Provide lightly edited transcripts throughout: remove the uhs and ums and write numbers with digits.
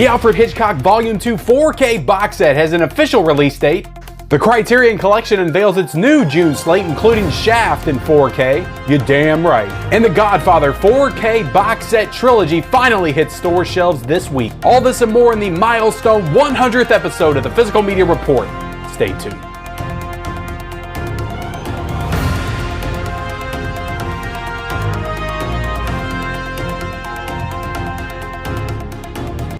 The Alfred Hitchcock Volume 2 4K box set has an official release date. The Criterion Collection unveils its new June slate, including Shaft in 4K. You damn right. And the Godfather 4K box set trilogy finally hits store shelves this week. All this and more in the Milestone 100th episode of the Physical Media Report. Stay tuned.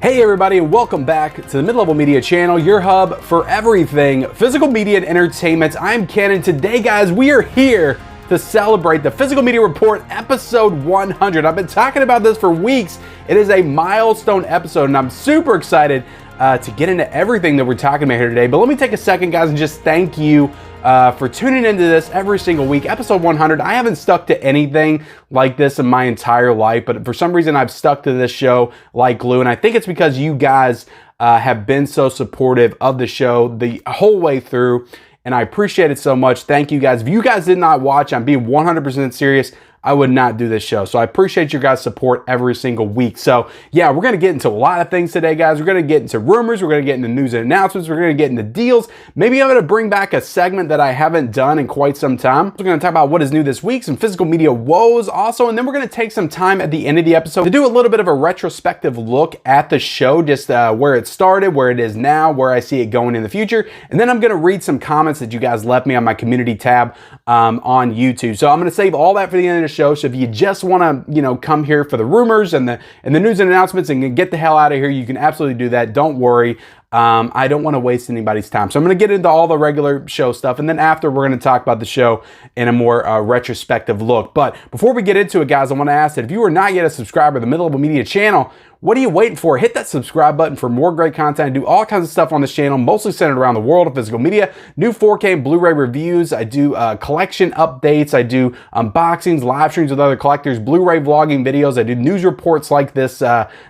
Hey everybody, and welcome back to the Mid-Level Media channel, your hub for everything physical media and entertainment. I'm Ken, and today, guys, we are here to celebrate the Physical Media Report episode 100. I've been talking about this for weeks. It is a milestone episode, and I'm super excited to get into everything that we're talking about here today. But let me take a second, guys, and just thank you for tuning into this every single week. Episode 100, I haven't stuck to anything like this in my entire life, but for some reason I've stuck to this show like glue, and I think it's because you guys have been so supportive of the show the whole way through, and I appreciate it so much. Thank you guys. If you guys did not watch, I'm being 100% serious, I would not do this show. So I appreciate your guys' support every single week. So yeah, we're gonna get into a lot of things today, guys. We're gonna get into rumors, we're gonna get into news and announcements, we're gonna get into deals. Maybe I'm gonna bring back a segment that I haven't done in quite some time. We're gonna talk about what is new this week, some physical media woes also, and then we're gonna take some time at the end of the episode to do a little bit of a retrospective look at the show, just where it started, where it is now, where I see it going in the future. And then I'm gonna read some comments that you guys left me on my community tab on YouTube. So I'm gonna save all that for the end of the show. So if you just want to, come here for the rumors and the news and announcements and get the hell out of here, you can absolutely do that. Don't worry. I don't want to waste anybody's time. So I'm going to get into all the regular show stuff, and then after we're going to talk about the show in a more retrospective look. But before we get into it, guys, I want to ask that if you are not yet a subscriber to the Mid-Level Media channel, what are you waiting for? Hit that subscribe button for more great content. I do all kinds of stuff on this channel, mostly centered around the world of physical media, new 4K and Blu-ray reviews. I do collection updates. I do unboxings, live streams with other collectors, Blu-ray vlogging videos. I do news reports like this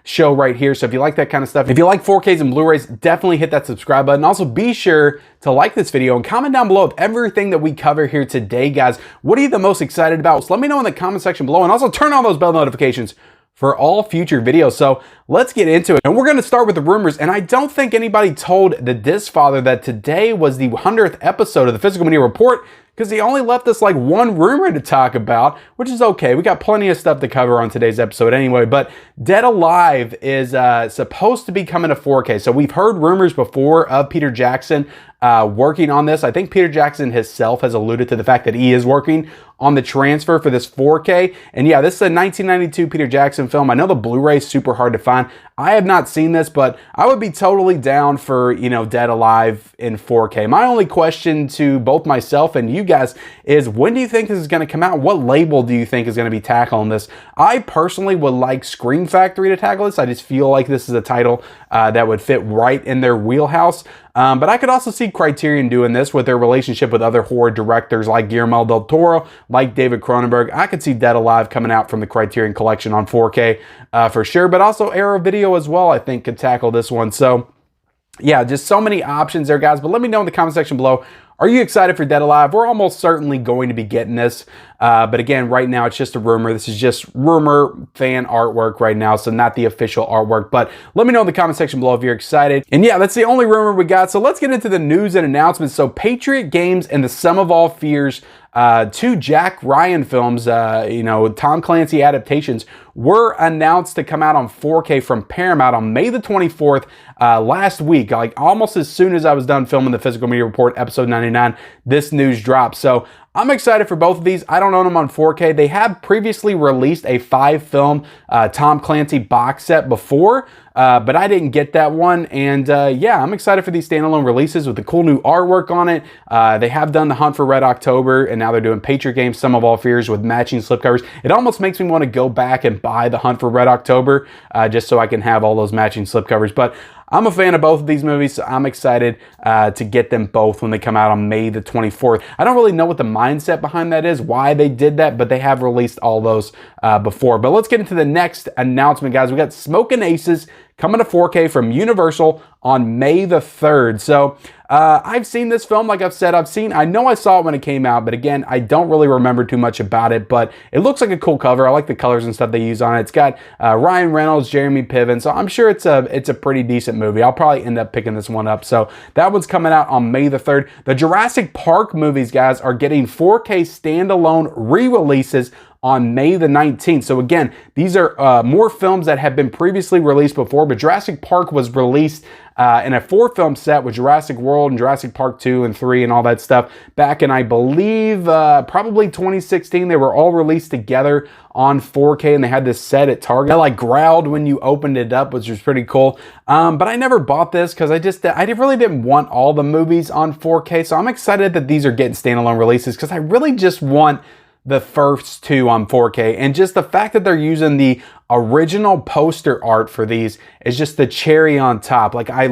show right here. So if you like that kind of stuff, if you like 4Ks and Blu-rays, definitely hit that subscribe button. Also, be sure to like this video and comment down below of everything that we cover here today, guys. What are you the most excited about? So let me know in the comment section below, and also turn on those bell notifications for all future videos. So let's get into it. And we're gonna start with the rumors. And I don't think anybody told the Disc Father that today was the 100th episode of the Physical Media Report, because he only left us like one rumor to talk about, which is okay. We got plenty of stuff to cover on today's episode anyway. But Dead Alive is supposed to be coming to 4K. So we've heard rumors before of Peter Jackson working on this. I think Peter Jackson himself has alluded to the fact that he is working on the transfer for this 4K. And yeah, this is a 1992 Peter Jackson film. I know the Blu-ray is super hard to find. I have not seen this, but I would be totally down for, Dead Alive in 4K. My only question to both myself and you guys is, when do you think this is going to come out? What label do you think is going to be tackling this? I personally would like Scream Factory to tackle this. I just feel like this is a title that would fit right in their wheelhouse. But I could also see Criterion doing this with their relationship with other horror directors like Guillermo del Toro, like David Cronenberg. I could see Dead Alive coming out from the Criterion Collection on 4K for sure. But also Arrow Video as well, I think, could tackle this one. So yeah, just so many options there, guys. But let me know in the comment section below. Are you excited for Dead Alive? We're almost certainly going to be getting this. But again, right now, it's just a rumor. This is just rumor fan artwork right now, so not the official artwork. But let me know in the comment section below if you're excited. And yeah, that's the only rumor we got. So let's get into the news and announcements. So Patriot Games and the Sum of All Fears, two Jack Ryan films, Tom Clancy adaptations, were announced to come out on 4K from Paramount on May the 24th last week. Like almost as soon as I was done filming the Physical Media Report episode 99, this news dropped. So I'm excited for both of these. I don't own them on 4K. They have previously released a 5-film Tom Clancy box set before, but I didn't get that one. And yeah, I'm excited for these standalone releases with the cool new artwork on it. They have done The Hunt for Red October, and now they're doing Patriot Games, Sum of All Fears with matching slipcovers. It almost makes me want to go back and buy The Hunt for Red October just so I can have all those matching slipcovers. But I'm a fan of both of these movies, so I'm excited to get them both when they come out on May the 24th. I don't really know what the mindset behind that is, why they did that, but they have released all those before. But let's get into the next announcement, guys. We got Smokin' Aces coming to 4K from Universal on May the 3rd. So I've seen this film, like I've said, I know I saw it when it came out, but again, I don't really remember too much about it, but it looks like a cool cover. I like the colors and stuff they use on it. It's got Ryan Reynolds, Jeremy Piven, so I'm sure it's a pretty decent movie. I'll probably end up picking this one up. So that one's coming out on May the 3rd. The Jurassic Park movies, guys, are getting 4K standalone re-releases on May the 19th. So again, these are more films that have been previously released before, but Jurassic Park was released in a 4-film set with Jurassic World and Jurassic Park 2 and 3 and all that stuff back in, I believe, probably 2016. They were all released together on 4K, and they had this set at Target that like growled when you opened it up, which was pretty cool. But I never bought this because I really didn't want all the movies on 4K. So I'm excited that these are getting standalone releases because I really just want the first 2 on 4K, and just the fact that they're using the original poster art for these is just the cherry on top. Like I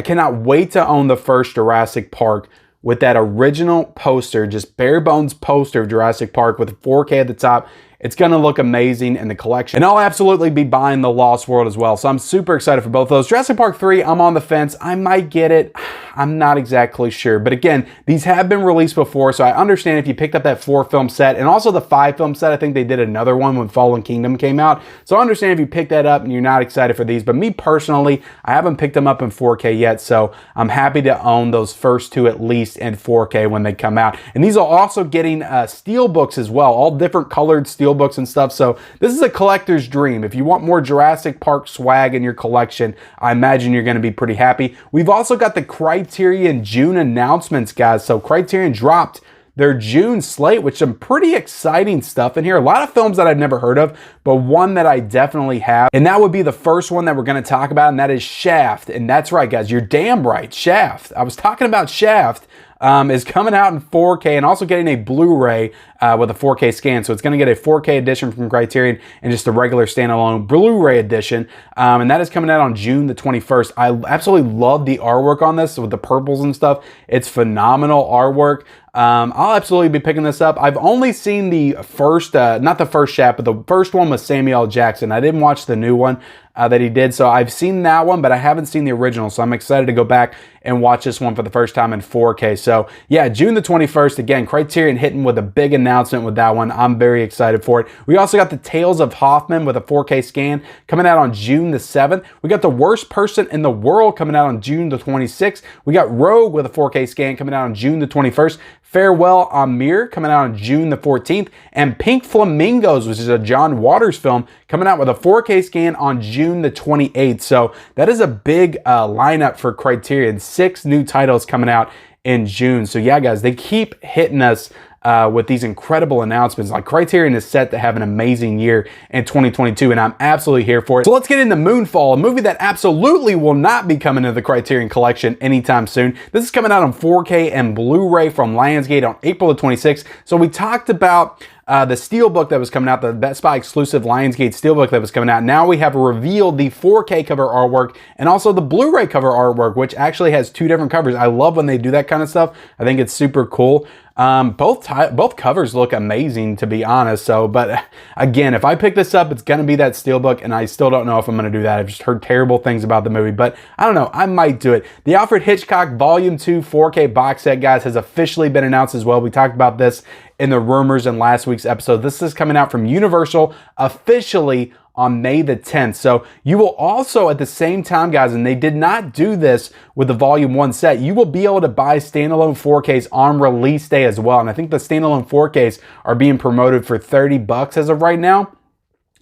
cannot wait to own the first Jurassic Park with that original poster, just bare bones poster of Jurassic Park with 4K at the top. It's going to look amazing in the collection. And I'll absolutely be buying The Lost World as well. So I'm super excited for both of those. Jurassic Park 3, I'm on the fence. I might get it. I'm not exactly sure. But again, these have been released before, so I understand if you picked up that 4-film set and also the 5-film set. I think they did another one when Fallen Kingdom came out. So I understand if you picked that up and you're not excited for these. But me personally, I haven't picked them up in 4K yet, so I'm happy to own those first 2 at least in 4K when they come out. And these are also getting steel books as well, all different colored steel books and stuff. So this is a collector's dream. If you want more Jurassic Park swag in your collection, I imagine you're going to be pretty happy. We've also got the Criterion June announcements, guys. So Criterion dropped their June slate, which some pretty exciting stuff in here. A lot of films that I've never heard of, but one that I definitely have. And that would be the first one that we're going to talk about, and that is Shaft. And that's right, guys. You're damn right. Shaft. I was talking about Shaft. Is coming out in 4K and also getting a Blu-ray with a 4K scan. So it's going to get a 4K edition from Criterion and just a regular standalone Blu-ray edition. And that is coming out on June the 21st. I absolutely love the artwork on this with the purples and stuff. It's phenomenal artwork. I'll absolutely be picking this up. I've only seen the first, not the first Shaft, but the first one with Samuel L. Jackson. I didn't watch the new one that he did. So I've seen that one, but I haven't seen the original. So I'm excited to go back and watch this one for the first time in 4K. So yeah, June the 21st, again, Criterion hitting with a big announcement with that one. I'm very excited for it. We also got the Tales of Hoffman with a 4K scan coming out on June the 7th. We got The Worst Person in the World coming out on June the 26th. We got Rogue with a 4K scan coming out on June the 21st. Farewell Amir coming out on June the 14th. And Pink Flamingos, which is a John Waters film, coming out with a 4K scan on June the 28th. So that is a big lineup for Criterion. 6 new titles coming out in June. So yeah, guys, they keep hitting us with these incredible announcements. Like Criterion is set to have an amazing year in 2022, and I'm absolutely here for it. So let's get into Moonfall, a movie that absolutely will not be coming to the Criterion collection anytime soon. This is coming out on 4K and Blu-ray from Lionsgate on April the 26th. So we talked about the Steelbook that was coming out, the Best Buy exclusive Lionsgate Steelbook that was coming out. Now we have revealed the 4K cover artwork and also the Blu-ray cover artwork, which actually has 2 different covers. I love when they do that kind of stuff. I think it's super cool. Both covers look amazing, to be honest. So, but again, if I pick this up, it's going to be that Steelbook, and I still don't know if I'm going to do that. I've just heard terrible things about the movie, but I don't know. I might do it. The Alfred Hitchcock Volume 2 4K box set, guys, has officially been announced as well. We talked about this in the rumors in last week's episode. This is coming out from Universal officially on May the 10th. So you will also at the same time, guys, and they did not do this with the Volume 1 set, you will be able to buy standalone 4Ks on release day as well. And I think the standalone 4Ks are being promoted for $30 as of right now.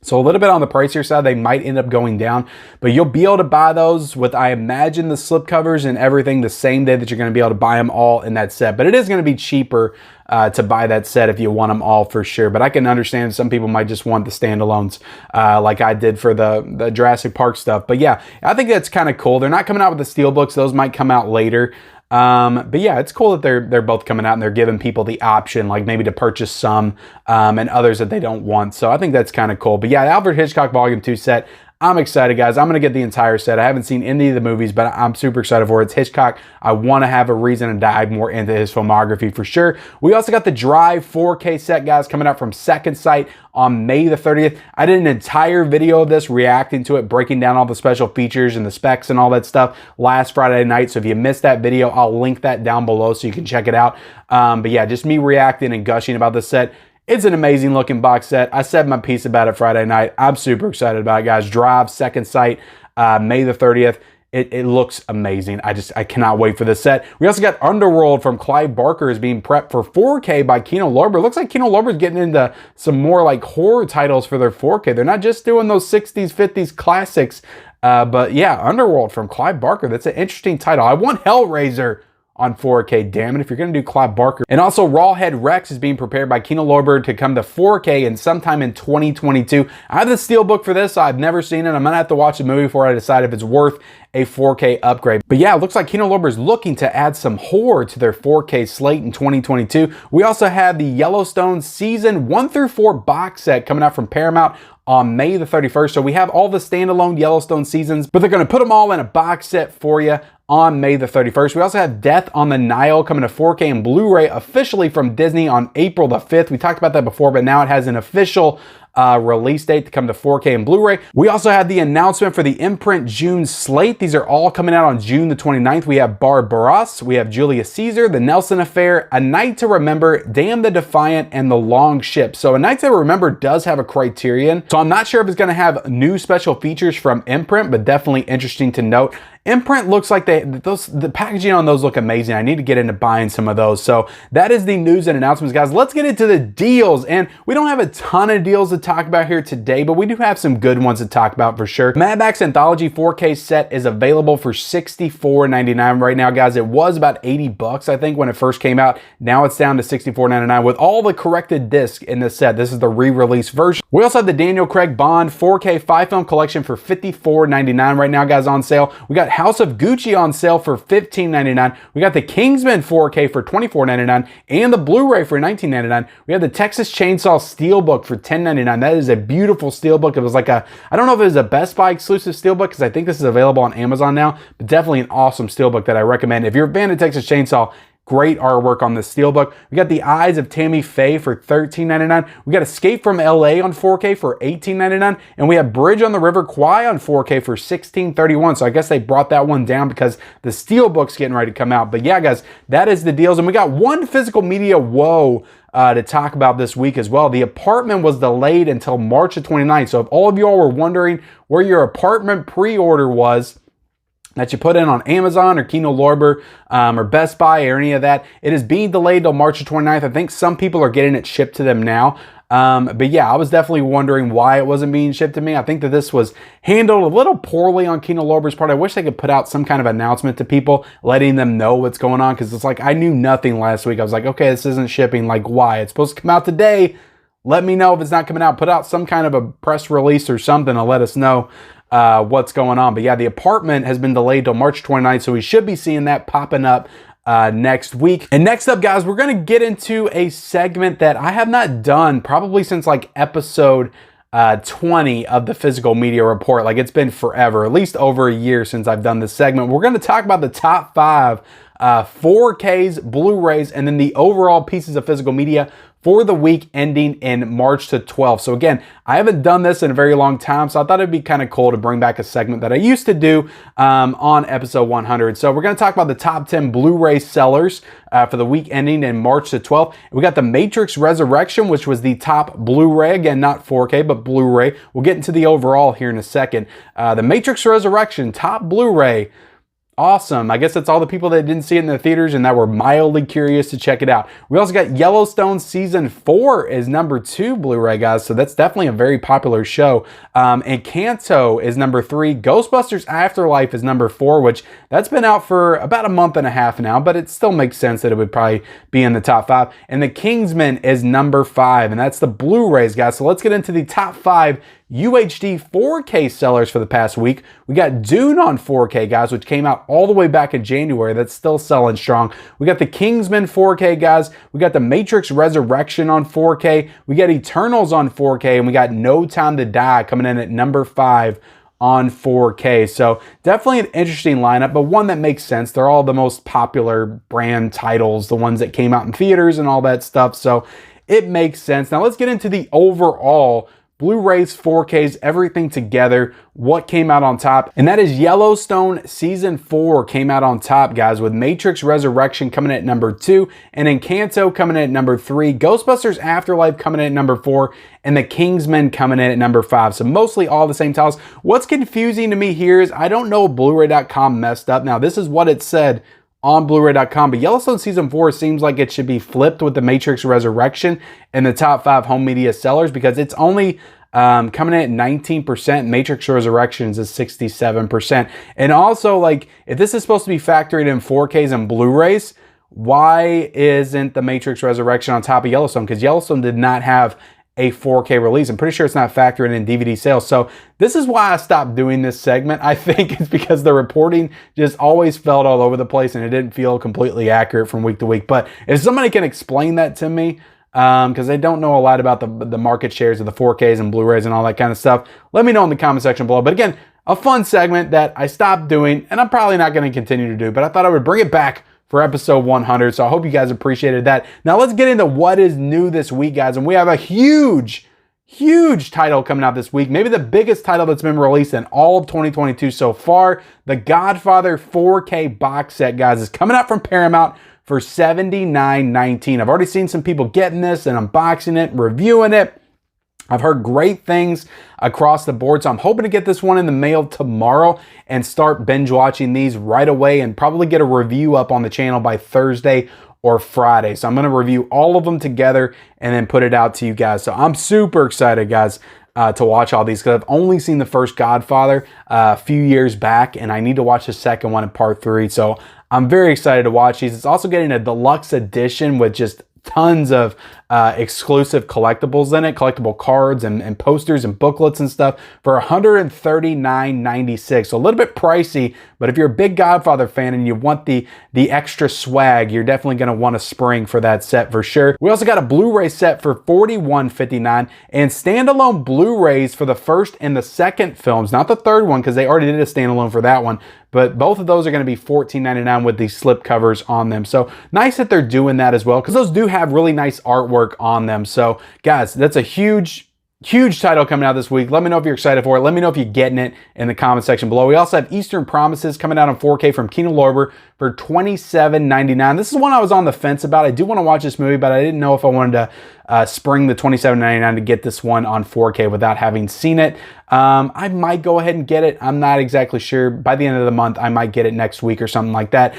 So a little bit on the pricier side, they might end up going down, but you'll be able to buy those with, I imagine, the slipcovers and everything the same day that you're going to be able to buy them all in that set. But it is going to be cheaper to buy that set if you want them all for sure. But I can understand some people might just want the standalones like I did for the Jurassic Park stuff. But yeah, I think that's kind of cool. They're not coming out with the Steelbooks. Those might come out later. But yeah, it's cool that they're both coming out and they're giving people the option, like maybe to purchase some and others that they don't want. So I think that's kind of cool. But yeah, the Alfred Hitchcock Volume 2 set, I'm excited, guys. I'm going to get the entire set. I haven't seen any of the movies, but I'm super excited for it. It's Hitchcock. I want to have a reason to dive more into his filmography for sure. We also got the Drive 4K set, guys, coming out from Second Sight on May the 30th. I did an entire video of this, reacting to it, breaking down all the special features and the specs and all that stuff last Friday night. So if you missed that video, I'll link that down below so you can check it out. But yeah, just me reacting and gushing about this set. It's an amazing looking box set. I said my piece about it Friday night. I'm super excited about it, guys. Drive, Second Sight, May the 30th. It looks amazing. I cannot wait for this set. We also got Underworld from Clive Barker is being prepped for 4K by Kino Lorber. Looks like Kino Lorber's getting into some more like horror titles for their 4K. They're not just doing those 60s, 50s classics. But yeah, Underworld from Clive Barker. That's an interesting title. I want Hellraiser on 4K, damn it, if you're gonna do Clive Barker. And also Rawhead Rex is being prepared by Kino Lorber to come to 4K and sometime in 2022. I have the steelbook for this, so I've never seen it. I'm gonna have to watch the movie before I decide if it's worth a 4K upgrade. But yeah, it looks like Kino Lorber is looking to add some horror to their 4K slate in 2022. We also have the Yellowstone season 1 through 4 box set coming out from Paramount on May the 31st. So we have all the standalone Yellowstone seasons, but they're gonna put them all in a box set for you on May the 31st. We also have Death on the Nile coming to 4K and Blu-ray officially from Disney on April the 5th. We talked about that before, but now it has an official release date to come to 4K and Blu-ray. We also had the announcement for the Imprint June slate. These are all coming out on June the 29th. We have Barbaros, we have Julius Caesar, The Nelson Affair, A Night to Remember, Damn the Defiant, and The Long Ship. So A Night to Remember does have a Criterion, so I'm not sure if it's going to have new special features from Imprint, but definitely interesting to note. Imprint looks like the packaging on those look amazing. I need to get into buying some of those. So that is the news and announcements, guys. Let's get into the deals. And we don't have a ton of deals to talk about here today, but we do have some good ones to talk about for sure. Mad Max Anthology 4K set is available for $64.99 right now, guys. It was about 80 bucks, I think, when it first came out. Now it's down to $64.99 with all the corrected discs in this set. This is the re-release version. We also have the Daniel Craig Bond 4K 5-film collection for $54.99 right now, guys, on sale. We got House of Gucci on sale for $15.99. We got the Kingsman 4K for $24.99 and the Blu-ray for $19.99. We have the Texas Chainsaw Steelbook for $10.99. That is a beautiful steelbook. It was like I don't know if it was a Best Buy exclusive steelbook because I think this is available on Amazon now, but definitely an awesome steelbook that I recommend. If you're a fan of Texas Chainsaw, great artwork on this steelbook. We got The Eyes of Tammy Faye for $13.99. We got Escape from LA on 4K for $18.99. And we have Bridge on the River Kwai on 4K for $16.31. So I guess they brought that one down because the steelbook's getting ready to come out. But yeah, guys, that is the deals. And we got one physical media woe to talk about this week as well. The Apartment was delayed until March the 29th. So if all of you all were wondering where your Apartment pre-order was, that you put in on Amazon or Kino Lorber or Best Buy or any of that, it is being delayed till March 29th. I think some people are getting it shipped to them now. But yeah, I was definitely wondering why it wasn't being shipped to me. I think that this was handled a little poorly on Kino Lorber's part. I wish they could put out some kind of announcement to people, letting them know what's going on, because it's like I knew nothing last week. I was like, okay, this isn't shipping. Like, why? It's supposed to come out today. Let me know if it's not coming out. Put out some kind of a press release or something to let us know what's going on. But yeah, The Apartment has been delayed till March 29th, so we should be seeing that popping up next week. And next up, guys, we're going to get into a segment that I have not done probably since like episode 20 of the Physical Media Report. Like, it's been forever, at least over a year since I've done this segment. We're going to talk about the top 5 4Ks, Blu-rays, and then the overall pieces of physical media for the week ending in March the 12th. So again, I haven't done this in a very long time, so I thought it'd be kind of cool to bring back a segment that I used to do on episode 100. So we're going to talk about the top 10 Blu-ray sellers for the week ending in March the 12th. We got The Matrix Resurrection, which was the top Blu-ray. Again, not 4K, but Blu-ray. We'll get into the overall here in a second. The Matrix Resurrection, top Blu-ray. Awesome. I guess that's all the people that didn't see it in the theaters and that were mildly curious to check it out. We also got Yellowstone Season 4 is number 2 Blu-ray, guys. So that's definitely a very popular show. And Canto is number 3. Ghostbusters Afterlife is number 4, which that's been out for about a month and a half now, but it still makes sense that it would probably be in the top 5. And The Kingsman is number 5, and that's the Blu-rays, guys. So let's get into the top 5 UHD 4K sellers for the past week. We got Dune on 4K, guys, which came out all the way back in January. That's still selling strong. We got the Kingsman 4K, guys. We got the Matrix Resurrection on 4K. We got Eternals on 4K, and we got No Time to Die coming in at number 5 on 4K. So definitely an interesting lineup, but one that makes sense. They're all the most popular brand titles, the ones that came out in theaters and all that stuff. So it makes sense. Now let's get into the overall Blu-rays, 4Ks, everything together, what came out on top. And that is Yellowstone Season 4 came out on top, guys, with Matrix Resurrection coming in at number 2, and Encanto coming in at number 3, Ghostbusters Afterlife coming in at number 4, and The Kingsman coming in at number 5. So mostly all the same titles. What's confusing to me here is I don't know if Blu-ray.com messed up. Now, this is what it said on Blu-ray.com, but Yellowstone Season 4 seems like it should be flipped with the Matrix Resurrection in the top 5 home media sellers, because it's only coming in at 19%. Matrix Resurrections is 67%. And also, like, if this is supposed to be factoring in 4Ks and Blu-rays, why isn't the Matrix Resurrection on top of Yellowstone? Because Yellowstone did not have a 4K release. I'm pretty sure it's not factoring in DVD sales. So this is why I stopped doing this segment. I think it's because the reporting just always felt all over the place and it didn't feel completely accurate from week to week. But if somebody can explain that to me, because I don't know a lot about the market shares of the 4Ks and Blu-rays and all that kind of stuff, let me know in the comment section below. But again, a fun segment that I stopped doing and I'm probably not going to continue to do, but I thought I would bring it back for episode 100. So I hope you guys appreciated that. Now let's get into what is new this week, guys. And we have a huge title coming out this week. Maybe the biggest title that's been released in all of 2022 so far. The Godfather 4K box set, guys, is coming out from Paramount for $79.19. I've already seen some people getting this and unboxing it, reviewing it. I've heard great things across the board, so I'm hoping to get this one in the mail tomorrow and start binge watching these right away and probably get a review up on the channel by Thursday or Friday. So I'm going to review all of them together and then put it out to you guys. So I'm super excited, guys, to watch all these, because I've only seen the first Godfather a few years back, and I need to watch the second one in part 3. So I'm very excited to watch these. It's also getting a deluxe edition with just tons of exclusive collectibles in it, collectible cards and posters and booklets and stuff for $139.96. So a little bit pricey, but if you're a big Godfather fan and you want the extra swag, you're definitely going to want to spring for that set for sure. We also got a Blu-ray set for $41.59 and standalone Blu-rays for the first and the second films, not the third one because they already did a standalone for that one. But both of those are going to be $14.99 with these slip covers on them. So nice that they're doing that as well, because those do have really nice artwork on them. So guys, that's a huge title coming out this week. Let me know if you're excited for it. Let me know if you're getting it in the comment section below. We also have Eastern Promises coming out on 4K from Kino Lorber for $27.99. This is one I was on the fence about. I do want to watch this movie, but I didn't know if I wanted to spring the $27.99 to get this one on 4K without having seen it. I might go ahead and get it. I'm not exactly sure. By the end of the month, I might get it next week or something like that.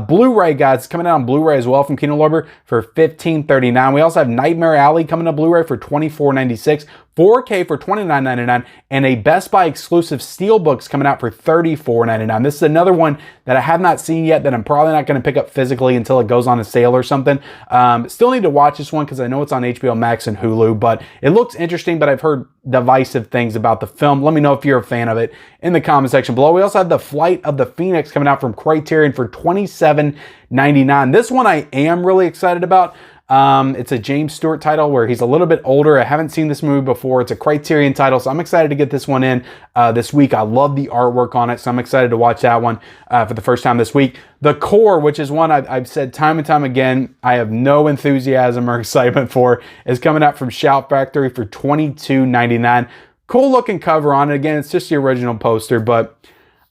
Blu-ray, guys, coming out on Blu-ray as well from Kino Lorber for $15.39. We also have Nightmare Alley coming to Blu-ray for $24.96. 4K for $29.99, and a Best Buy exclusive Steelbooks coming out for $34.99. This is another one that I have not seen yet that I'm probably not going to pick up physically until it goes on a sale or something. Still need to watch this one because I know it's on HBO Max and Hulu, but it looks interesting, but I've heard divisive things about the film. Let me know if you're a fan of it in the comment section below. We also have The Flight of the Phoenix coming out from Criterion for $27.99. This one I am really excited about. It's a James Stewart title where he's a little bit older. I haven't seen this movie before. It's a Criterion title, so I'm excited to get this one in this week. I love the artwork on it, so I'm excited to watch that one for the first time this week. The Core, which is one I've said time and time again, I have no enthusiasm or excitement for, is coming out from Shout Factory for $22.99. Cool looking cover on it. Again, it's just the original poster, but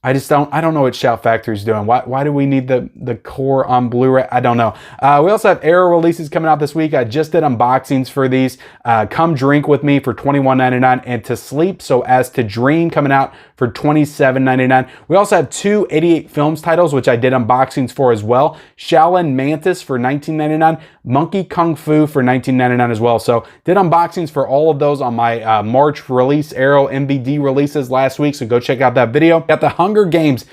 I don't know what Shout Factory's doing. Why do we need the Core on Blu-ray? I don't know. We also have Arrow releases coming out this week. I just did unboxings for these. Come Drink With Me for $21.99 and To Sleep So As To Dream coming out for $27.99. We also have two 88 Films titles, which I did unboxings for as well. Shaolin Mantis for $19.99. Monkey Kung Fu for $19.99 as well. So did unboxings for all of those on my March release, Arrow MVD releases last week. So go check out that video. Got the Hunger Games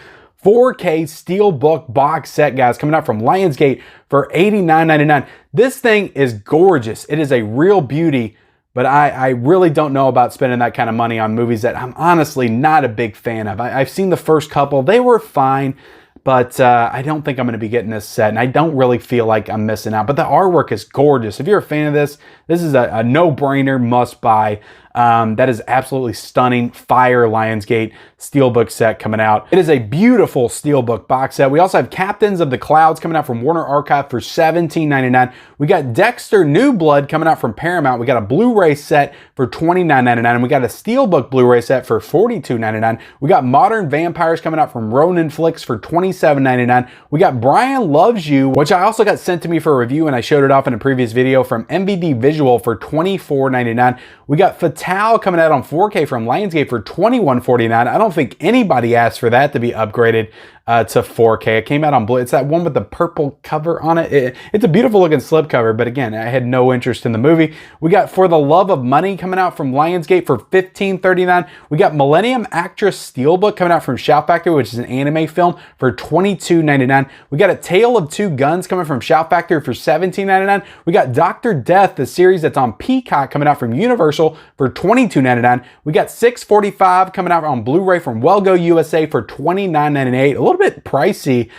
4K Steelbook box set, guys, coming out from Lionsgate for $89.99. This thing is gorgeous. It is a real beauty, but I really don't know about spending that kind of money on movies that I'm honestly not a big fan of. I've seen the first couple. They were fine, but I don't think I'm going to be getting this set, and I don't really feel like I'm missing out. But the artwork is gorgeous. If you're a fan of this, this is a no-brainer, must-buy. That is absolutely stunning. Fire Lionsgate Steelbook set coming out. It is a beautiful Steelbook box set. We also have Captains of the Clouds coming out from Warner Archive for $17.99. We got Dexter New Blood coming out from Paramount. We got a Blu-ray set for $29.99, and we got a Steelbook Blu-ray set for $42.99. We got Modern Vampires coming out from Ronin Flicks for $27.99. We got Brian Loves You, which I also got sent to me for a review, and I showed it off in a previous video, from MVD Visual for $24.99. We got Fatale coming out on 4K from Lionsgate for $21.49. I don't think anybody asked for that to be upgraded to 4K. It came out on Blue. It's that one with the purple cover on it. It's a beautiful looking slipcover, but again, I had no interest in the movie. We got For the Love of Money coming out from Lionsgate for $15.39. We got Millennium Actress Steelbook coming out from Shout Factory, which is an anime film, for $22.99. We got A Tale of Two Guns coming from Shout Factory for $17.99. We got Dr. Death, the series that's on Peacock, coming out from Universal for $22.99. We got 645 coming out on Blu-ray from Wellgo USA for $29.98. A little bit pricey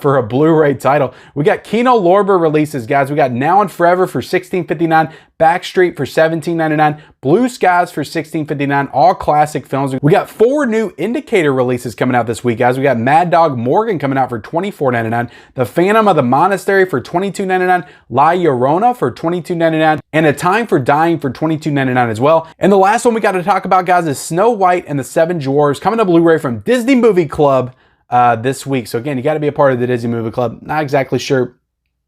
for a Blu-ray title. We got Kino Lorber releases, guys. We got Now and Forever for $16.59, Backstreet for $17.99, Blue Skies for $16.59, all classic films. We got 4 new Indicator releases coming out this week, guys. We got Mad Dog Morgan coming out for $24.99, The Phantom of the Monastery for $22.99, La Llorona for $22.99, and A Time for Dying for $22.99 as well. And the last one we got to talk about, guys, is Snow White and the Seven Dwarfs, coming to Blu-ray from Disney Movie Club this week. So again, you got to be a part of the Disney Movie Club. Not exactly sure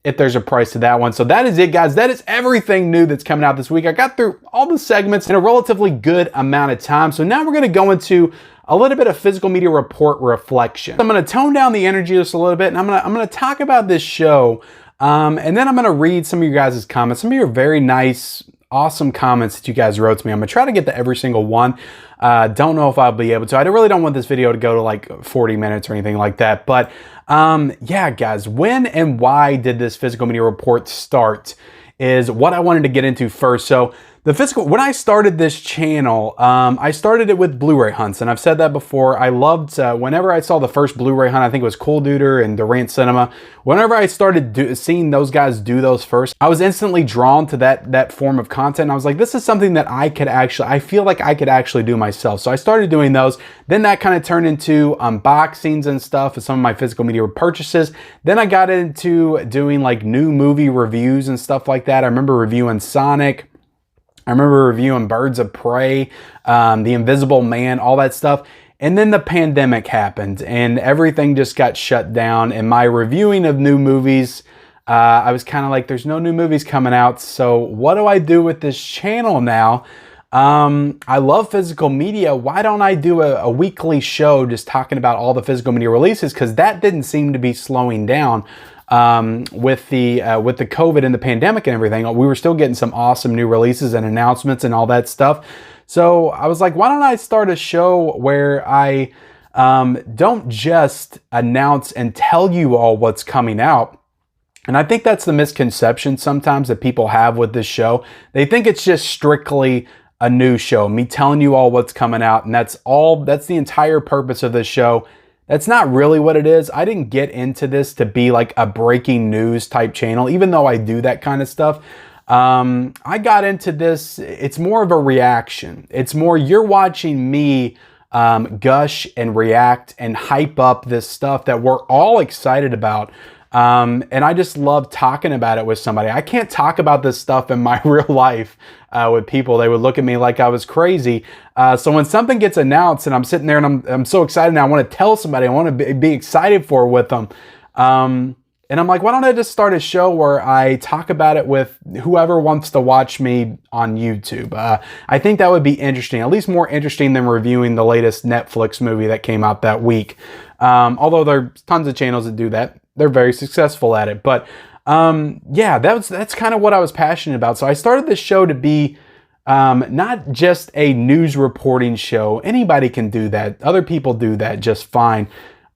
if there's a price to that one. So that is it, guys. That is everything new that's coming out this week. I got through all the segments in a relatively good amount of time. So now we're going to go into a little bit of physical media report reflection. I'm going to tone down the energy just a little bit, and I'm going to talk about this show, and then I'm going to read some of you guys' comments. Some of your very nice, awesome comments that you guys wrote to me. I'm going to try to get to every single one. Don't know if I'll be able to. I really don't want this video to go to like 40 minutes or anything like that. But yeah, guys, when and why did this physical media report start is what I wanted to get into first. So when I started this channel, I started it with Blu-ray hunts, and I've said that before. I loved, whenever I saw the first Blu-ray hunt, I think it was Cool Duder and Durant Cinema, whenever I started seeing those guys do those first, I was instantly drawn to that form of content. I was like, this is something that I feel like I could actually do myself. So I started doing those. Then that kind of turned into unboxings and stuff of some of my physical media purchases. Then I got into doing like new movie reviews and stuff like that. I remember reviewing Sonic. I remember reviewing Birds of Prey, The Invisible Man, all that stuff. And then the pandemic happened and everything just got shut down. And my reviewing of new movies, I was kind of like, there's no new movies coming out. So what do I do with this channel now? I love physical media. Why don't I do a weekly show just talking about all the physical media releases? Because that didn't seem to be slowing down. With the COVID and the pandemic and everything, we were still getting some awesome new releases and announcements and all that stuff. So I was like, why don't I start a show where I don't just announce and tell you all what's coming out. And I think that's the misconception sometimes that people have with this show. They think it's just strictly a news show, me telling you all what's coming out, and that's the entire purpose of this show. That's not really what it is. I didn't get into this to be like a breaking news type channel, even though I do that kind of stuff. I got into this, it's more of a reaction. It's more, you're watching me gush and react and hype up this stuff that we're all excited about. And I just love talking about it with somebody. I can't talk about this stuff in my real life with people. They would look at me like I was crazy. So when something gets announced and I'm sitting there and I'm so excited and I want to tell somebody, I want to be excited for it with them. And I'm like, why don't I just start a show where I talk about it with whoever wants to watch me on YouTube? I think that would be interesting, at least more interesting than reviewing the latest Netflix movie that came out that week. Although there's tons of channels that do that. They're very successful at it. But yeah, that's kind of what I was passionate about. So I started this show to be not just a news reporting show. Anybody can do that. Other people do that just fine.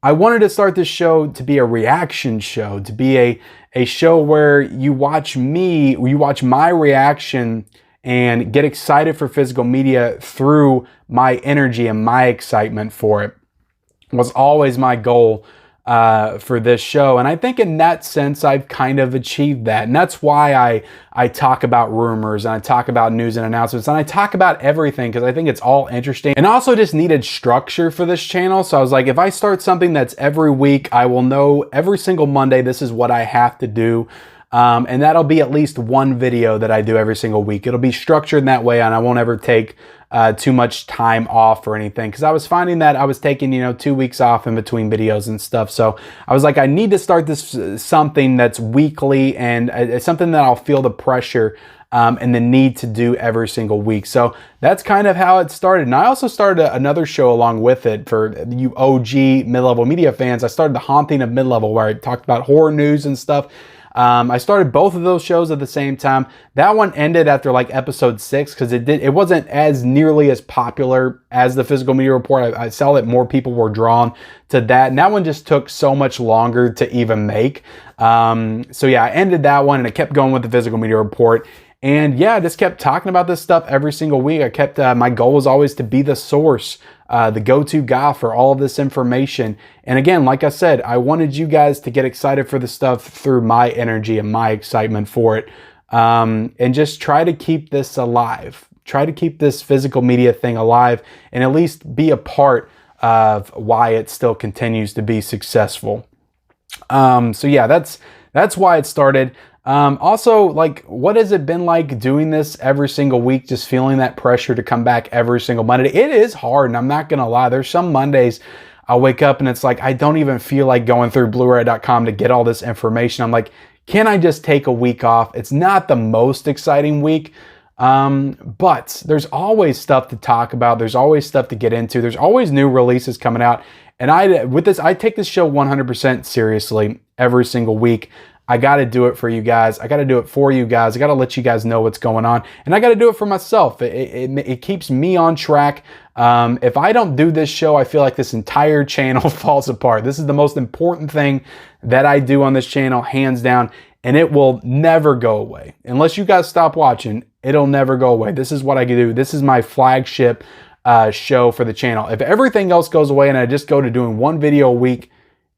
I wanted to start this show to be a reaction show, to be a show where you watch my reaction and get excited for physical media through my energy and my excitement for it. Was always my goal for this show. And I think in that sense, I've kind of achieved that. And that's why I talk about rumors and I talk about news and announcements and I talk about everything because I think it's all interesting. And I also just needed structure for this channel. So I was like, if I start something that's every week, I will know every single Monday, this is what I have to do. And that'll be at least one video that I do every single week. It'll be structured in that way and I won't ever take too much time off or anything, because I was finding that I was taking 2 weeks off in between videos and stuff. So I was like, I need to start this something that's weekly and it's something that I'll feel the pressure and the need to do every single week. So that's kind of how it started. And I also started another show along with it for you OG mid-level media fans. I started The Haunting of Mid-Level, where I talked about horror news and stuff. I started both of those shows at the same time. That one ended after like episode 6 because it wasn't as nearly as popular as the Physical Media Report. I saw that more people were drawn to that, and that one just took so much longer to even make. So yeah, I ended that one and I kept going with the Physical Media Report. And yeah, I just kept talking about this stuff every single week. I kept, my goal was always to be the source, the go-to guy for all of this information. And again, like I said, I wanted you guys to get excited for the stuff through my energy and my excitement for it. And just try to keep this alive. Try to keep this physical media thing alive and at least be a part of why it still continues to be successful. So yeah, that's why it started. Also, like, what has it been like doing this every single week, just feeling that pressure to come back every single Monday? It is hard, and I'm not gonna lie. There's some Mondays I wake up and it's like, I don't even feel like going through Bluray.com to get all this information. I'm like, can I just take a week off? It's not the most exciting week, but there's always stuff to talk about. There's always stuff to get into. There's always new releases coming out. And I take this show 100% seriously every single week. I got to do it for you guys. I got to do it for you guys. I got to let you guys know what's going on. And I got to do it for myself. It keeps me on track. If I don't do this show, I feel like this entire channel falls apart. This is the most important thing that I do on this channel, hands down. And it will never go away. Unless you guys stop watching, it'll never go away. This is what I can do. This is my flagship show for the channel. If everything else goes away and I just go to doing one video a week,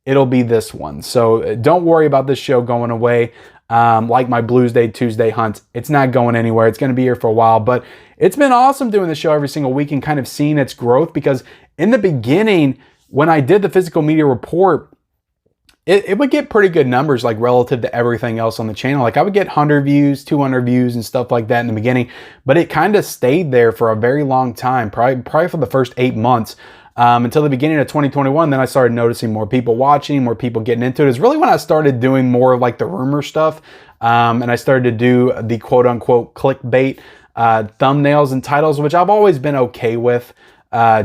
it'll be this one. So don't worry about this show going away. Like my Blues Day, Tuesday hunts, it's not going anywhere. It's going to be here for a while, but it's been awesome doing the show every single week and kind of seeing its growth, because in the beginning, when I did the Physical Media Report, it would get pretty good numbers, like relative to everything else on the channel. Like I would get 100 views, 200 views and stuff like that in the beginning, but it kind of stayed there for a very long time, probably for the first 8 months. Until the beginning of 2021, then I started noticing more people watching, more people getting into it. It's really when I started doing more of like the rumor stuff, and I started to do the quote unquote clickbait thumbnails and titles, which I've always been okay with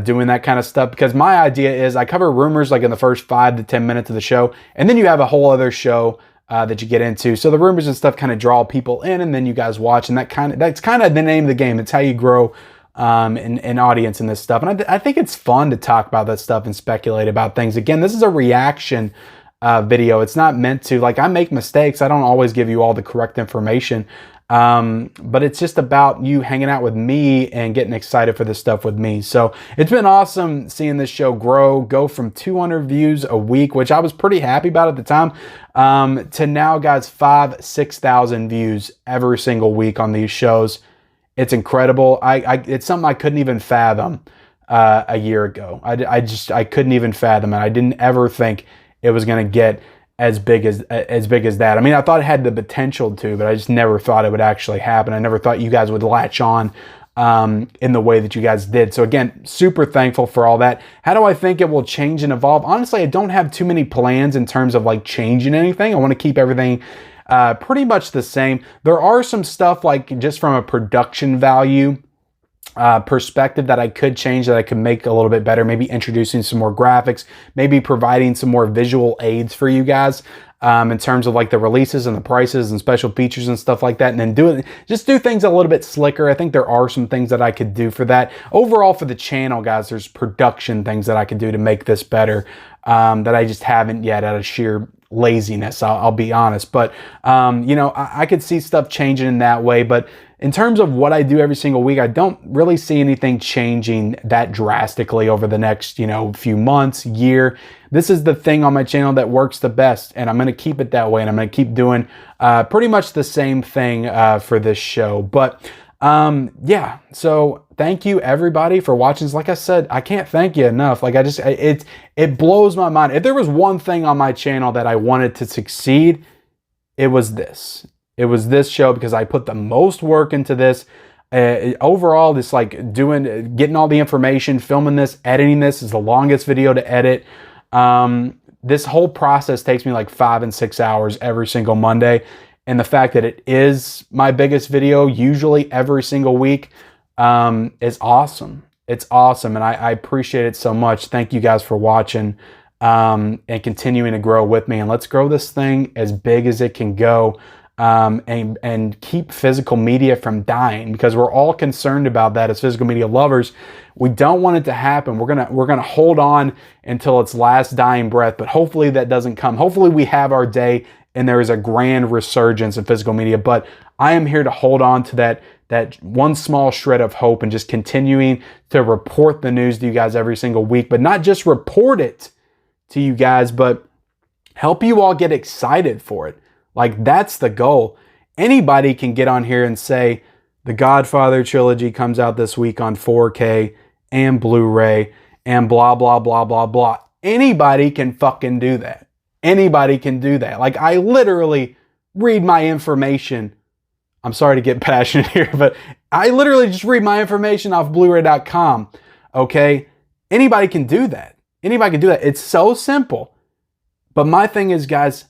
doing that kind of stuff, because my idea is I cover rumors like in the first 5 to 10 minutes of the show, and then you have a whole other show that you get into. So the rumors and stuff kind of draw people in, and then you guys watch, and that's kind of the name of the game. It's how you grow an audience in this stuff. And I think it's fun to talk about that stuff and speculate about things. Again, this is a reaction video. It's not meant to, like, I make mistakes. I don't always give you all the correct information. But it's just about you hanging out with me and getting excited for this stuff with me. So it's been awesome seeing this show go from 200 views a week, which I was pretty happy about at the time, to now, guys, 5,000-6,000 views every single week on these shows. It's incredible. It's something I couldn't even fathom a year ago. I couldn't even fathom it. I didn't ever think it was going to get as big as that. I mean, I thought it had the potential to, but I just never thought it would actually happen. I never thought you guys would latch on in the way that you guys did. So again, super thankful for all that. How do I think it will change and evolve? Honestly, I don't have too many plans in terms of like changing anything. I want to keep everything pretty much the same. There are some stuff like just from a production value perspective that I could change, that I could make a little bit better, maybe introducing some more graphics, maybe providing some more visual aids for you guys in terms of like the releases and the prices and special features and stuff like that, and then do things a little bit slicker. I think there are some things that I could do for that. Overall for the channel, guys, there's production things that I could do to make this better that I just haven't yet out of sheer laziness, I'll be honest. But you know, I could see stuff changing in that way. But in terms of what I do every single week, I don't really see anything changing that drastically over the next, few months, year. This is the thing on my channel that works the best, and I'm going to keep it that way, and I'm going to keep doing pretty much the same thing for this show. But yeah, so thank you everybody for watching. Like I said, I can't thank you enough. Like it blows my mind. If there was one thing on my channel that I wanted to succeed, it was this. It was this show, because I put the most work into this. Overall, this getting all the information, filming this, editing this is the longest video to edit. This whole process takes me like 5 and 6 hours every single Monday. And the fact that it is my biggest video usually every single week is awesome. It's awesome. And I appreciate it so much. Thank you guys for watching and continuing to grow with me. And let's grow this thing as big as it can go. And keep physical media from dying, because we're all concerned about that as physical media lovers. We don't want it to happen. We're gonna hold on until its last dying breath, but hopefully that doesn't come. Hopefully we have our day and there is a grand resurgence in physical media. But I am here to hold on to that one small shred of hope and just continuing to report the news to you guys every single week, but not just report it to you guys, but help you all get excited for it. Like, that's the goal. Anybody can get on here and say, the Godfather trilogy comes out this week on 4K and Blu-ray and blah, blah, blah, blah, blah. Anybody can fucking do that. Anybody can do that. Like, I literally read my information. I'm sorry to get passionate here, but I literally just read my information off Bluray.com. Okay? Anybody can do that. Anybody can do that. It's so simple. But my thing is, guys,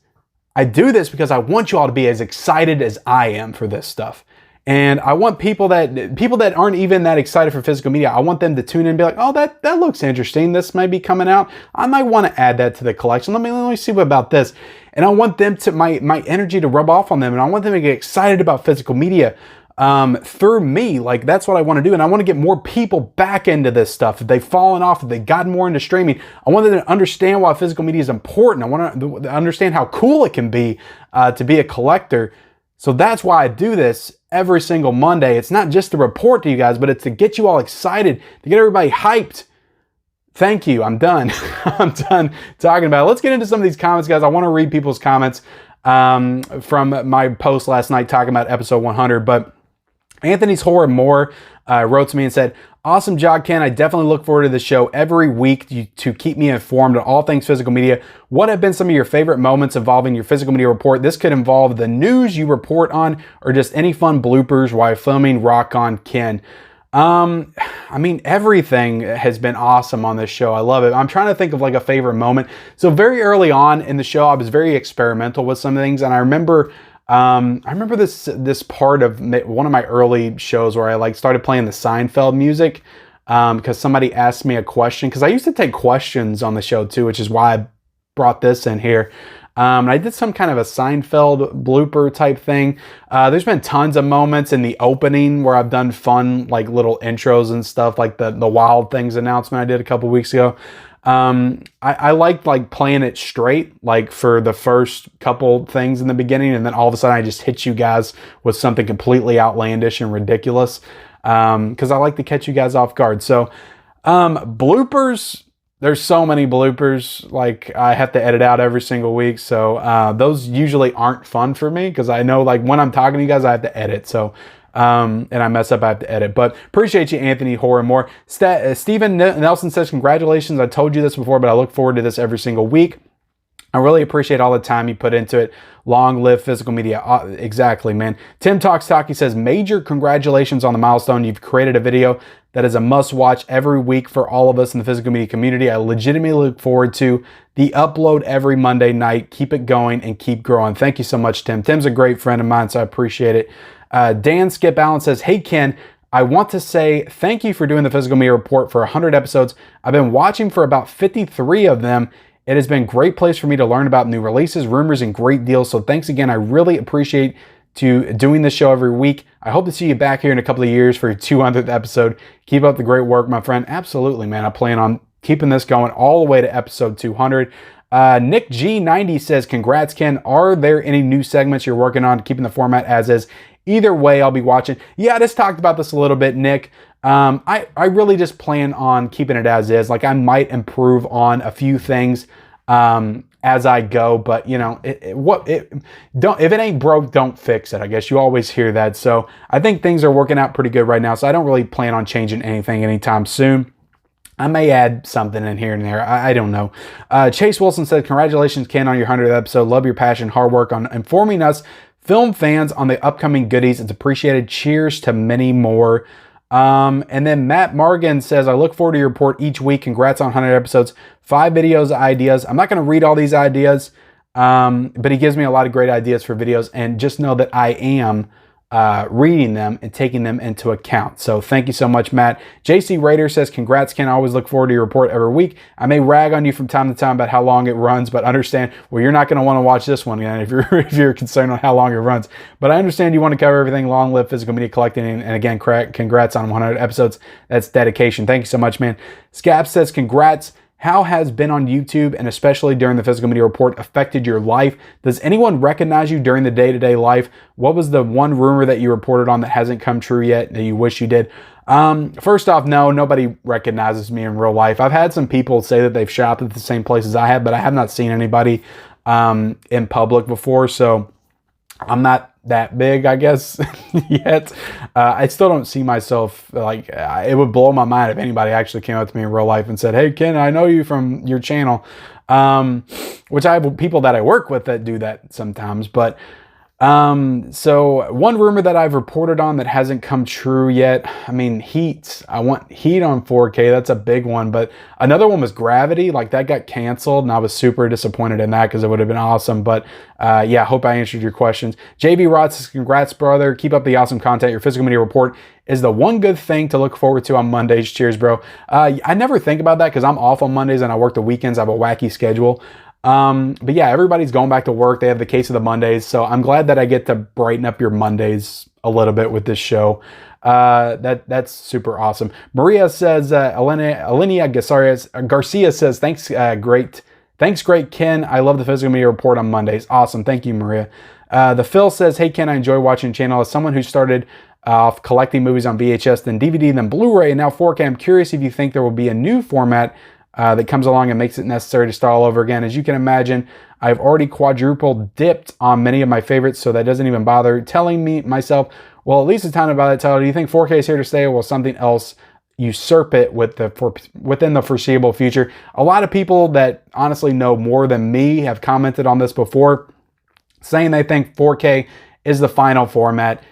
I do this because I want you all to be as excited as I am for this stuff. And I want people that aren't even that excited for physical media, I want them to tune in and be like, oh, that looks interesting. This might be coming out. I might want to add that to the collection. Let me see what about this. And I want them to, my energy to rub off on them. And I want them to get excited about physical media through me. Like, that's what I want to do. And I want to get more people back into this stuff. If they've fallen off, if they've gotten more into streaming, I want them to understand why physical media is important. I want to understand how cool it can be to be a collector. So that's why I do this every single Monday. It's not just to report to you guys, but it's to get you all excited, to get everybody hyped. Thank you. I'm done. I'm done talking about it. Let's get into some of these comments, guys. I want to read people's comments from my post last night talking about episode 100, but Anthony's Horror More wrote to me and said, awesome job, Ken. I definitely look forward to the show every week to keep me informed on all things physical media. What have been some of your favorite moments involving your physical media report? This could involve the news you report on or just any fun bloopers while filming. Rock on, Ken. I mean, everything has been awesome on this show. I love it. I'm trying to think of like a favorite moment. So very early on in the show, I was very experimental with some things, and I remember this part of one of my early shows where I started playing the Seinfeld music because somebody asked me a question, because I used to take questions on the show too, which is why I brought this in here. And I did some kind of a Seinfeld blooper type thing. There's been tons of moments in the opening where I've done fun little intros and stuff, like the Wild Things announcement I did a couple weeks ago. I liked playing it straight, for the first couple things in the beginning, and then all of a sudden I just hit you guys with something completely outlandish and ridiculous, because I like to catch you guys off guard. So bloopers, there's so many bloopers, I have to edit out every single week, so those usually aren't fun for me, because I know when I'm talking to you guys I have to edit, so and I mess up, I have to edit. But appreciate you, Anthony Horror More. Stephen Nelson says, congratulations. I told you this before, but I look forward to this every single week. I really appreciate all the time you put into it. Long live physical media. Exactly, man. Tim Talks Talkie says, major congratulations on the milestone. You've created a video that is a must watch every week for all of us in the physical media community. I legitimately look forward to the upload every Monday night. Keep it going and keep growing. Thank you so much, Tim. Tim's a great friend of mine, so I appreciate it. Dan Skip Allen says, hey, Ken, I want to say thank you for doing the Physical Media Report for 100 episodes. I've been watching for about 53 of them. It has been a great place for me to learn about new releases, rumors, and great deals. So thanks again. I really appreciate you doing this show every week. I hope to see you back here in a couple of years for your 200th episode. Keep up the great work, my friend. Absolutely, man. I plan on keeping this going all the way to episode 200. Nick G90 says, congrats, Ken. Are there any new segments you're working on, keeping the format as is? Either way, I'll be watching. Yeah, I just talked about this a little bit, Nick. I really just plan on keeping it as is. Like, I might improve on a few things as I go, but you know, if it ain't broke, don't fix it. I guess you always hear that. So I think things are working out pretty good right now. So I don't really plan on changing anything anytime soon. I may add something in here and there. I don't know. Chase Wilson said, congratulations, Ken, on your 100th episode. Love your passion, hard work on informing us film fans on the upcoming goodies. It's appreciated. Cheers to many more. And then Matt Morgan says, I look forward to your report each week. Congrats on 100 episodes, 5 videos, ideas. I'm not going to read all these ideas, but he gives me a lot of great ideas for videos, and just know that I am reading them and taking them into account. So thank you so much, Matt. JC Raider says, congrats, Ken. I always look forward to your report every week. I may rag on you from time to time about how long it runs, but understand, well, you're not going to want to watch this one again if you're concerned on how long it runs. But I understand you want to cover everything. Long live physical media collecting. And again, congrats on 100 episodes. That's dedication. Thank you so much, man. Scap says, congrats. How has been on YouTube, and especially during the Physical Media Report, affected your life? Does anyone recognize you during the day-to-day life? What was the one rumor that you reported on that hasn't come true yet that you wish you did? First off, no, nobody recognizes me in real life. I've had some people say that they've shopped at the same places I have, but I have not seen anybody in public before, so I'm not that big, I guess, yet. I still don't see myself, like, it would blow my mind if anybody actually came up to me in real life and said, hey, Ken, I know you from your channel, which I have people that I work with that do that sometimes. But so one rumor that I've reported on that hasn't come true yet, I mean, Heat. I want Heat on 4K. That's a big one. But another one was Gravity. Like, that got canceled, and I was super disappointed in that because it would have been awesome. But yeah, hope I answered your questions. JV Rod says, congrats, brother. Keep up the awesome content. Your Physical Media Report is the one good thing to look forward to on Mondays. Cheers, bro. I never think about that because I'm off on Mondays and I work the weekends. I have a wacky schedule. But yeah, everybody's going back to work. They have the case of the Mondays. So I'm glad that I get to brighten up your Mondays a little bit with this show. That's super awesome. Maria says, Alenia Garcia says, thanks, great Ken. I love the Physical Media Report on Mondays. Awesome. Thank you, Maria. The Phil says, hey Ken, I enjoy watching the channel. As someone who started off collecting movies on VHS, then DVD, then Blu-ray, and now 4K, I'm curious if you think there will be a new format that comes along and makes it necessary to start all over again. As you can imagine, I've already quadruple dipped on many of my favorites, so that doesn't even bother telling myself, well, at least it's time to buy that title. Do you think 4K is here to stay, or will something else usurp it within the foreseeable future? A lot of people that honestly know more than me have commented on this before, saying they think 4K is the final format.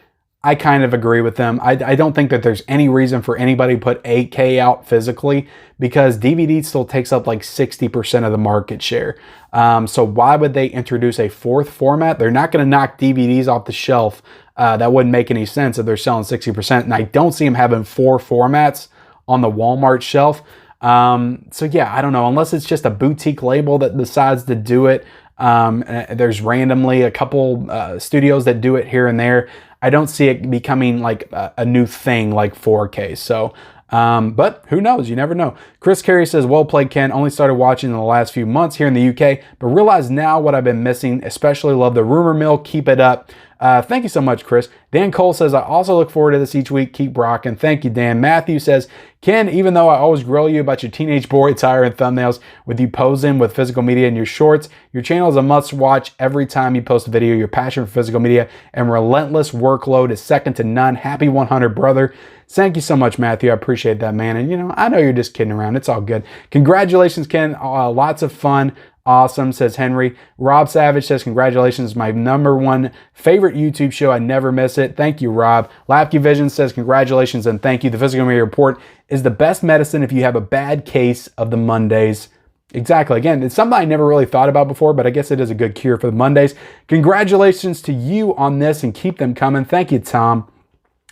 I kind of agree with them. I don't think that there's any reason for anybody to put 8K out physically, because DVD still takes up like 60% of the market share. So why would they introduce a fourth format? They're not going to knock DVDs off the shelf. That wouldn't make any sense if they're selling 60%. And I don't see them having 4 formats on the Walmart shelf. So yeah, I don't know, unless it's just a boutique label that decides to do it. There's randomly a couple studios that do it here and there. I don't see it becoming like a new thing like 4K. So, but who knows? You never know. Chris Carey says, well played, Ken. Only started watching in the last few months here in the UK, but realize now what I've been missing. Especially love the rumor mill. Keep it up. Thank you so much, Chris. Dan Cole says, I also look forward to this each week. Keep rocking. Thank you, Dan. Matthew says, Ken, even though I always grill you about your teenage boy attire and thumbnails with you posing with physical media in your shorts, your channel is a must watch every time you post a video. Your passion for physical media and relentless workload is second to none. Happy 100, brother. Thank you so much, Matthew. I appreciate that, man. And you know, I know you're just kidding around. It's all good. Congratulations, Ken. Lots of fun. Awesome, says Henry. Rob Savage says, congratulations, my #1 favorite YouTube show. I never miss it. Thank you, Rob. Lapke Vision says, congratulations and thank you. The Physical Media Report is the best medicine if you have a bad case of the Mondays. Exactly. Again, it's something I never really thought about before, but I guess it is a good cure for the Mondays. Congratulations to you on this and keep them coming. Thank you, Tom.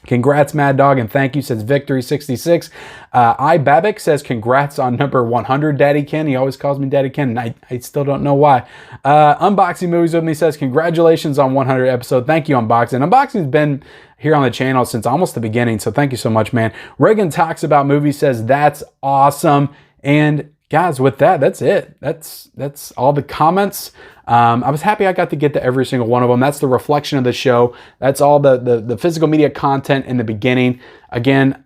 Congrats, Mad Dog, and thank you, says Victory66. Babik says, congrats on number 100, Daddy Ken. He always calls me Daddy Ken, and I still don't know why. Unboxing Movies With Me says, congratulations on 100 episode. Thank you, Unboxing. Unboxing's been here on the channel since almost the beginning, so thank you so much, man. Reagan Talks About Movies says, that's awesome. And guys, with that, that's it. That's all the comments. I was happy I got to get to every single one of them. That's the reflection of the show. That's all the physical media content in the beginning. Again,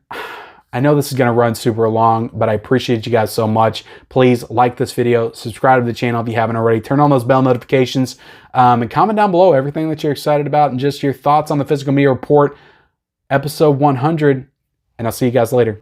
I know this is going to run super long, but I appreciate you guys so much. Please like this video, subscribe to the channel if you haven't already, turn on those bell notifications, and comment down below everything that you're excited about and just your thoughts on the Physical Media Report, episode 100, and I'll see you guys later.